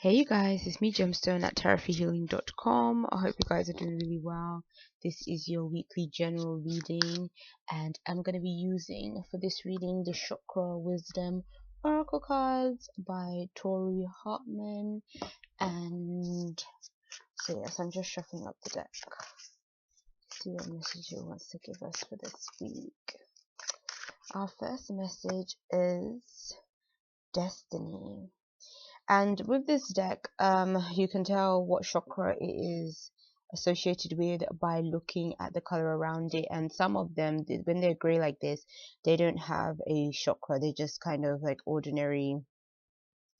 Hey you guys, it's me Gemstone at tarotforhealing.com. I hope you guys are doing really well. This is your weekly general reading, and I'm going to be using for this reading the Chakra Wisdom Oracle cards by Tori Hartman. And so yes, I'm just shuffling up the deck. See what message it wants to give us for this week. Our first message is Destiny. And with this deck, you can tell what chakra it is associated with by looking at the color around it. And some of them, when they're gray like this, they don't have a chakra. They just kind of like ordinary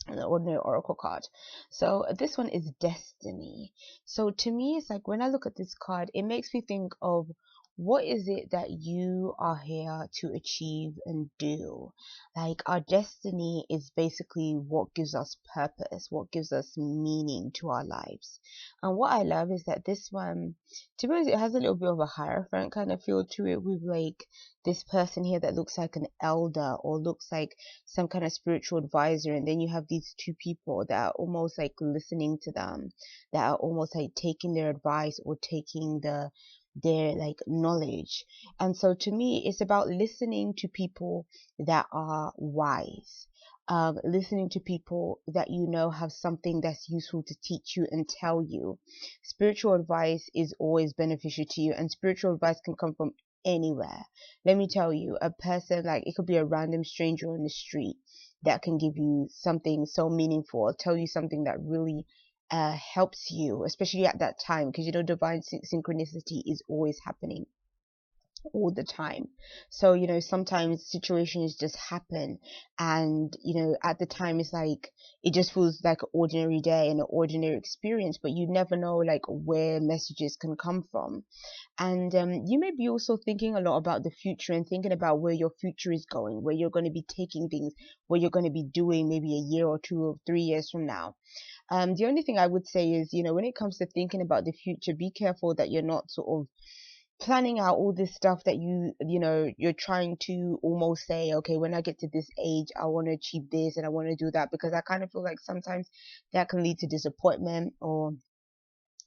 oracle card. So this one is Destiny. So to me, it's like when I look at this card, it makes me think of what is it that you are here to achieve and do. Like our destiny is basically what gives us purpose, what gives us meaning to our lives. And what I love is that this one, to be honest, it has a little bit of a hierophant kind of feel to it, with like this person here that looks like an elder or looks like some kind of spiritual advisor, and then you have these two people that are almost like listening to them, that are almost like taking their advice or taking their like knowledge. And so to me, it's about listening to people that are wise, listening to people that you know have something that's useful to teach you and tell you. Spiritual advice is always beneficial to you, and spiritual advice can come from anywhere. Let me tell you, a person, like it could be a random stranger on the street that can give you something so meaningful, or tell you something that really helps you, especially at that time, because you know divine synchronicity is always happening all the time. So you know sometimes situations just happen, and you know at the time it's like it just feels like an ordinary day and an ordinary experience, but you never know like where messages can come from. And you may be also thinking a lot about the future and thinking about where your future is going, where you're going to be taking things, what you're going to be doing maybe a year or 2 or 3 years from now. The only thing I would say is, you know, when it comes to thinking about the future, be careful that you're not sort of planning out all this stuff that you know you're trying to almost say, okay, when I get to this age I want to achieve this and I want to do that, because I kind of feel like sometimes that can lead to disappointment or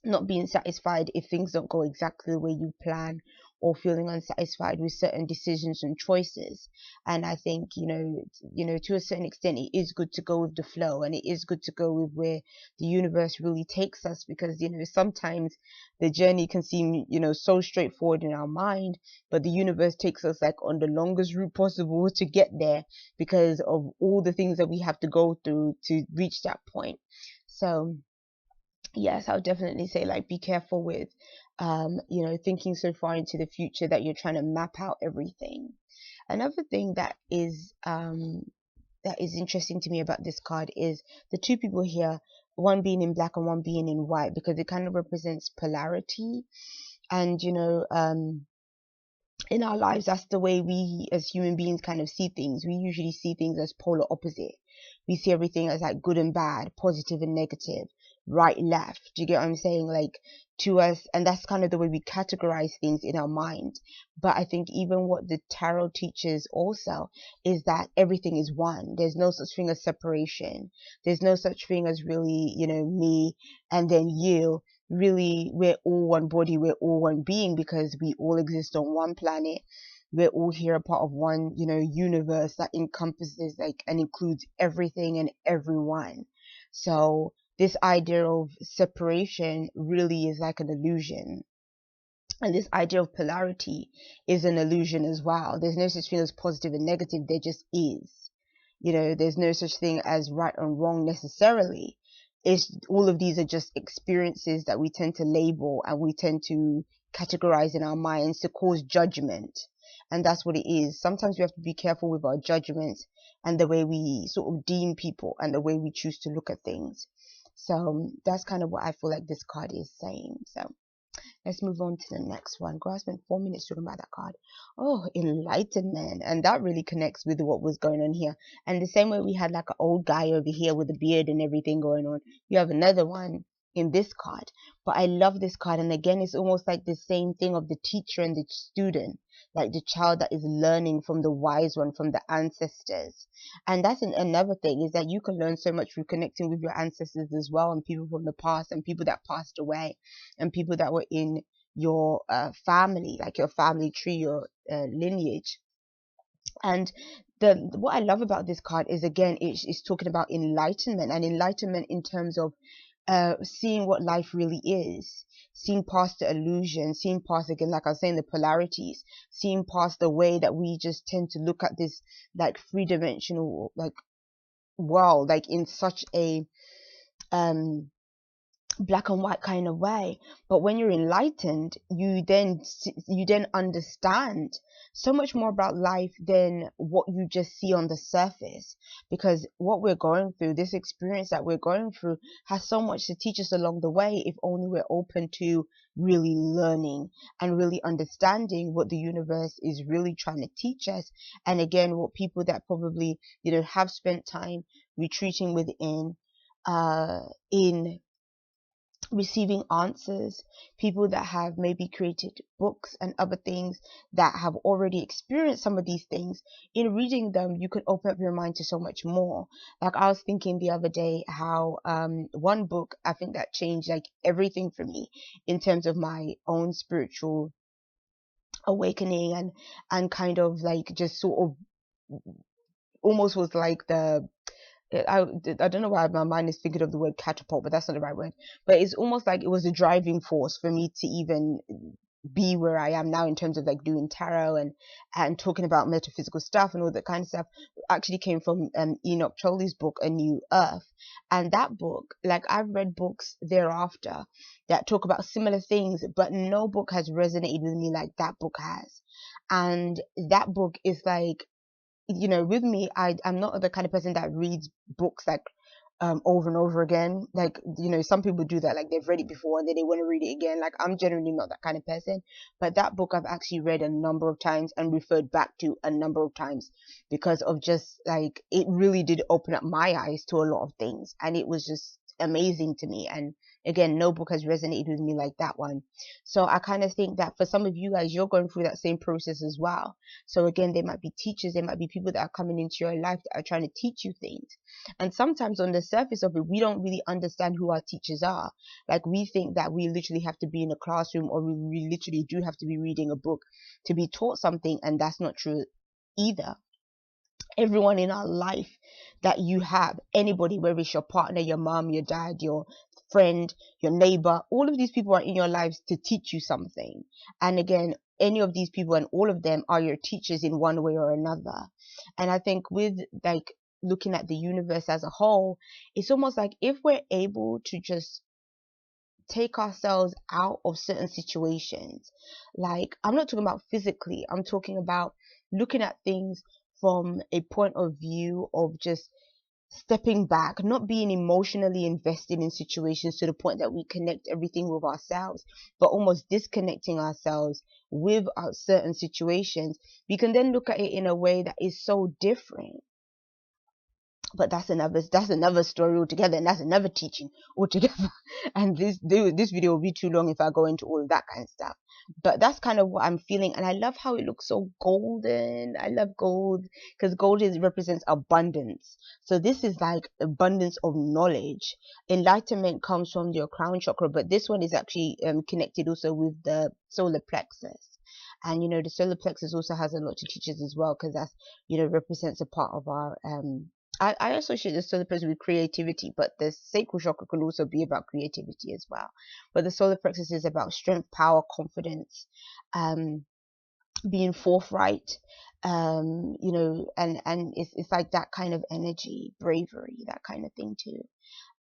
not being satisfied if things don't go exactly the way you plan, or feeling unsatisfied with certain decisions and choices. And I think to a certain extent it is good to go with the flow, and it is good to go with where the universe really takes us, because sometimes the journey can seem so straightforward in our mind, but the universe takes us like on the longest route possible to get there, because of all the things that we have to go through to reach that point. So yes, I would definitely say like be careful with thinking so far into the future that you're trying to map out everything. Another thing that is interesting to me about this card is the two people here, one being in black and one being in white, because it kind of represents polarity. And in our lives, that's the way we as human beings kind of see things. We usually see things as polar opposite. We see everything as like good and bad, positive and negative, right, left. Do you get what I'm saying? Like to us, and that's kind of the way we categorize things in our mind. But I think even what the tarot teaches also is that everything is one. There's no such thing as separation. There's no such thing as really, me and then you. Really, we're all one body, we're all one being, because we all exist on one planet. We're all here a part of one universe that encompasses like and includes everything and everyone. So this idea of separation really is like an illusion, and this idea of polarity is an illusion as well. There's no such thing as positive and negative, there just is. There's no such thing as right and wrong necessarily. It's all of these are just experiences that we tend to label and we tend to categorize in our minds to cause judgment. And that's what it is. Sometimes we have to be careful with our judgments and the way we sort of deem people and the way we choose to look at things. So that's kind of what I feel like this card is saying. So let's move on to the next one. Girl, I spent 4 minutes talking about that card. Oh, Enlightenment. And that really connects with what was going on here. And the same way we had like an old guy over here with a beard and everything going on, you have another one in this card. But I love this card, and again, it's almost like the same thing of the teacher and the student, like the child that is learning from the wise one, from the ancestors. And that's another thing, is that you can learn so much through connecting with your ancestors as well, and people from the past, and people that passed away, and people that were in your family, like your family tree, your lineage. And what I love about this card is, again, it's talking about enlightenment, and enlightenment in terms of seeing what life really is, seeing past the illusion, seeing past, again, like I was saying, the polarities, seeing past the way that we just tend to look at this like three-dimensional like world, like in such a um black and white kind of way. But when you're enlightened, you then understand so much more about life than what you just see on the surface, because what we're going through, this experience that we're going through, has so much to teach us along the way, if only we're open to really learning and really understanding what the universe is really trying to teach us. And again, what people that probably have spent time retreating within, in receiving answers, people that have maybe created books and other things, that have already experienced some of these things, in reading them you can open up your mind to so much more. Like, I was thinking the other day how one book, I think, that changed like everything for me in terms of my own spiritual awakening, and kind of like just sort of almost was like the I don't know why my mind is thinking of the word catapult, but that's not the right word. But it's almost like it was a driving force for me to even be where I am now, in terms of like doing tarot and talking about metaphysical stuff and all that kind of stuff. Actually came from Enoch Choli's book, A New Earth. And that book, like, I've read books thereafter that talk about similar things, but no book has resonated with me like that book has. And that book is like, with me, I'm not the kind of person that reads books like over and over again. Like, some people do that, like they've read it before and then they want to read it again. Like, I'm generally not that kind of person. But that book I've actually read a number of times and referred back to a number of times, because of just like, it really did open up my eyes to a lot of things, and it was just amazing to me. And again, no book has resonated with me like that one. So I kind of think that for some of you guys, you're going through that same process as well. So again, there might be teachers, there might be people that are coming into your life that are trying to teach you things. And sometimes on the surface of it, we don't really understand who our teachers are. Like, we think that we literally have to be in a classroom, or we literally do have to be reading a book to be taught something, and that's not true either. Everyone in our life that you have, anybody, whether it's your partner, your mom, your dad, your friend, your neighbor, all of these people are in your lives to teach you something. And again, any of these people and all of them are your teachers in one way or another. And I think with like looking at the universe as a whole, it's almost like, if we're able to just take ourselves out of certain situations, like, I'm not talking about physically, I'm talking about looking at things from a point of view of just stepping back, not being emotionally invested in situations to the point that we connect everything with ourselves, but almost disconnecting ourselves with our certain situations, we can then look at it in a way that is so different. But that's another story altogether, and that's another teaching altogether. And this video will be too long if I go into all of that kind of stuff. But that's kind of what I'm feeling, and I love how it looks so golden. I love gold, because gold represents abundance. So this is like abundance of knowledge. Enlightenment comes from your crown chakra, but this one is actually connected also with the solar plexus. And the solar plexus also has a lot to teach us as well, because that's represents a part of our I associate the solar plexus with creativity, but the sacral chakra can also be about creativity as well. But the solar plexus is about strength, power, confidence, being forthright, and it's like that kind of energy, bravery, that kind of thing too.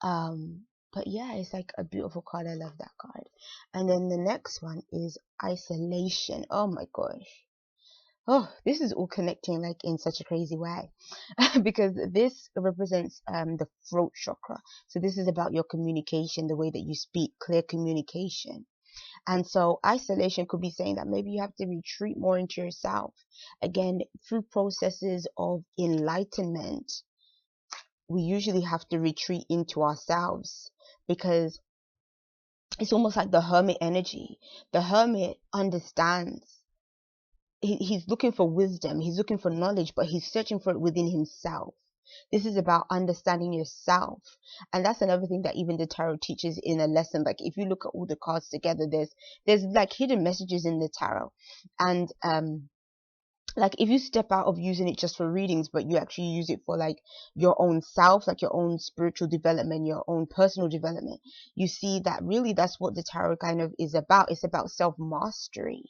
But yeah, it's like a beautiful card. I love that card. And then the next one is isolation. Oh my gosh. Oh, this is all connecting like in such a crazy way. Because this represents the throat chakra. So this is about your communication, the way that you speak, clear communication. And so isolation could be saying that maybe you have to retreat more into yourself. Again, through processes of enlightenment, we usually have to retreat into ourselves, because it's almost like the hermit energy. The hermit understands. He's looking for wisdom, he's looking for knowledge, but he's searching for it within himself. This is about understanding yourself. And that's another thing that even the tarot teaches in a lesson. Like if you look at all the cards together, there's like hidden messages in the tarot. And like if you step out of using it just for readings, but you actually use it for like your own self, like your own spiritual development, your own personal development, you see that really that's what the tarot kind of is about. It's about self-mastery.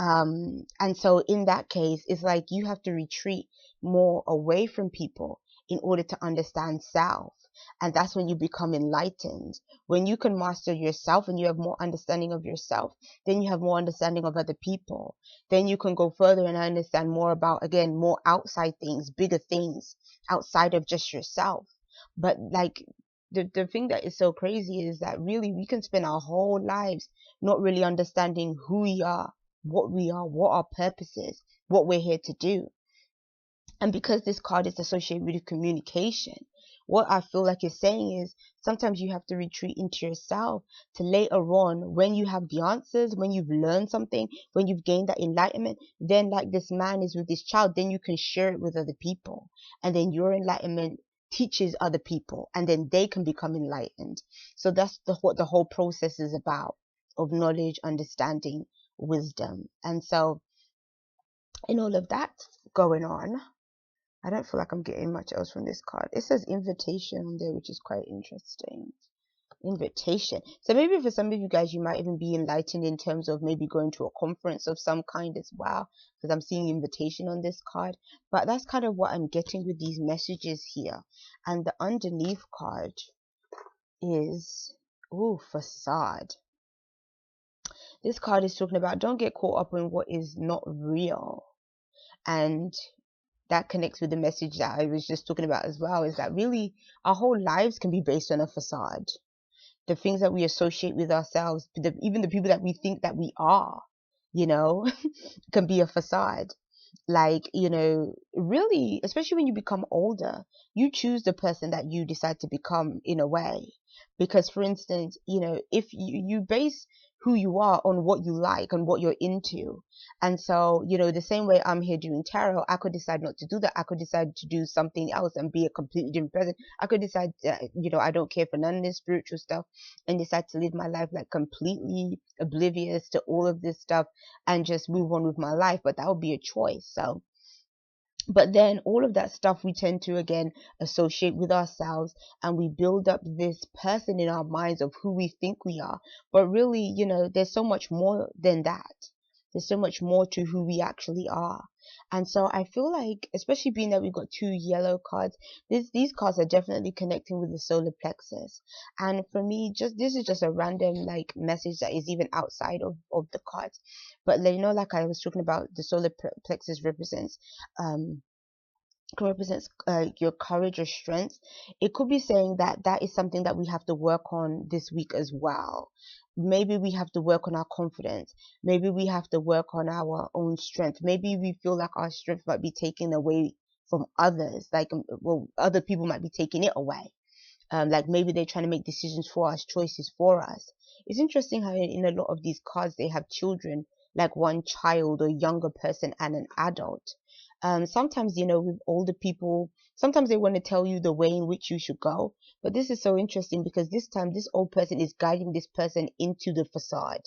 And so in that case, it's like you have to retreat more away from people in order to understand self. And that's when you become enlightened. When you can master yourself and you have more understanding of yourself, then you have more understanding of other people. Then you can go further and understand more about, again, more outside things, bigger things outside of just yourself. But like the thing that is so crazy is that really we can spend our whole lives not really understanding who we are, what our purpose is, what we're here to do. And because this card is associated with communication, what I feel like it's saying is sometimes you have to retreat into yourself to later on, when you have the answers, when you've learned something, when you've gained that enlightenment, then like this man is with this child, then you can share it with other people. And then your enlightenment teaches other people and then they can become enlightened. So that's what the whole process is about, of knowledge, understanding, wisdom. And so in all of that going on, I don't feel like I'm getting much else from this card. It says invitation on there, which is quite interesting. Invitation. So maybe for some of you guys, you might even be enlightened in terms of maybe going to a conference of some kind as well, because I'm seeing invitation on this card. But that's kind of what I'm getting with these messages here. And the underneath card is, ooh, facade. This card is talking about don't get caught up in what is not real. And that connects with the message that I was just talking about as well, is that really our whole lives can be based on a facade. The things that we associate with ourselves, even the people that we think that we are, can be a facade. Like, really, especially when you become older, you choose the person that you decide to become in a way. Because, for instance, if you base who you are on what you like and what you're into. And so, the same way I'm here doing tarot, I could decide not to do that. I could decide to do something else and be a completely different person. I could decide that, I don't care for none of this spiritual stuff and decide to live my life like completely oblivious to all of this stuff and just move on with my life. But that would be a choice. So, but then all of that stuff we tend to again associate with ourselves, and we build up this person in our minds of who we think we are. But really, there's so much more than that. There's so much more to who we actually are. And so I feel like, especially being that we've got two yellow cards, these cards are definitely connecting with the solar plexus. And for me, this is just a random like message that is even outside of the cards. But like I was talking about, the solar plexus represents your courage or strength. It could be saying that is something that we have to work on this week as well. Maybe we have to work on our confidence. Maybe we have to work on our own strength. Maybe we feel like our strength might be taken away from others. Like, other people might be taking it away. Like maybe they're trying to make decisions for us, choices for us. It's interesting how in a lot of these cards they have children, like one child or younger person and an adult. Sometimes, with older people, sometimes they want to tell you the way in which you should go. But this is so interesting because this time this old person is guiding this person into the facade.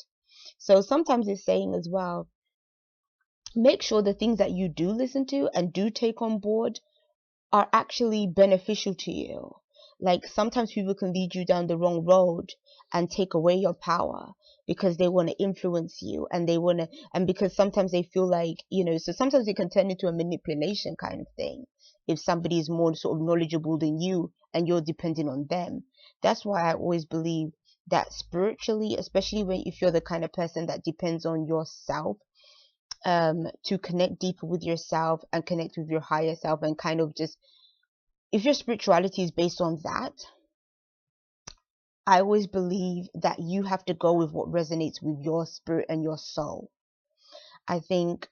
So sometimes it's saying as well, make sure the things that you do listen to and do take on board are actually beneficial to you. Like sometimes people can lead you down the wrong road and take away your power because they want to influence you, and because sometimes they feel like, so sometimes it can turn into a manipulation kind of thing if somebody is more sort of knowledgeable than you and you're depending on them. That's why I always believe that spiritually, especially if you're the kind of person that depends on yourself, to connect deeper with yourself and connect with your higher self, and kind of just, if your spirituality is based on that, I always believe that you have to go with what resonates with your spirit and your soul. I think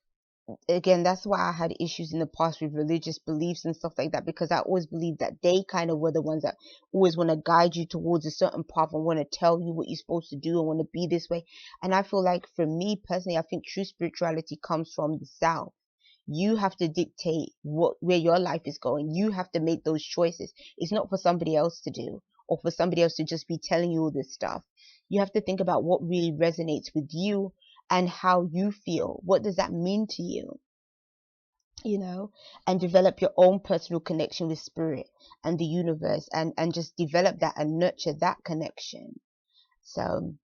again, that's why I had issues in the past with religious beliefs and stuff like that, because I always believed that they kind of were the ones that always want to guide you towards a certain path and want to tell you what you're supposed to do and want to be this way. And I feel like, for me personally, I think true spirituality comes from the south. You have to dictate where your life is going. You have to make those choices. It's not for somebody else to do, or for somebody else to just be telling you all this stuff. You have to think about what really resonates with you and how you feel. What does that mean to you? And develop your own personal connection with spirit and the universe, and just develop that and nurture that connection. So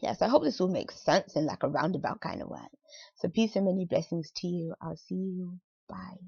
yes, I hope this will make sense in like a roundabout kind of way. So peace and many blessings to you. I'll see you. Bye.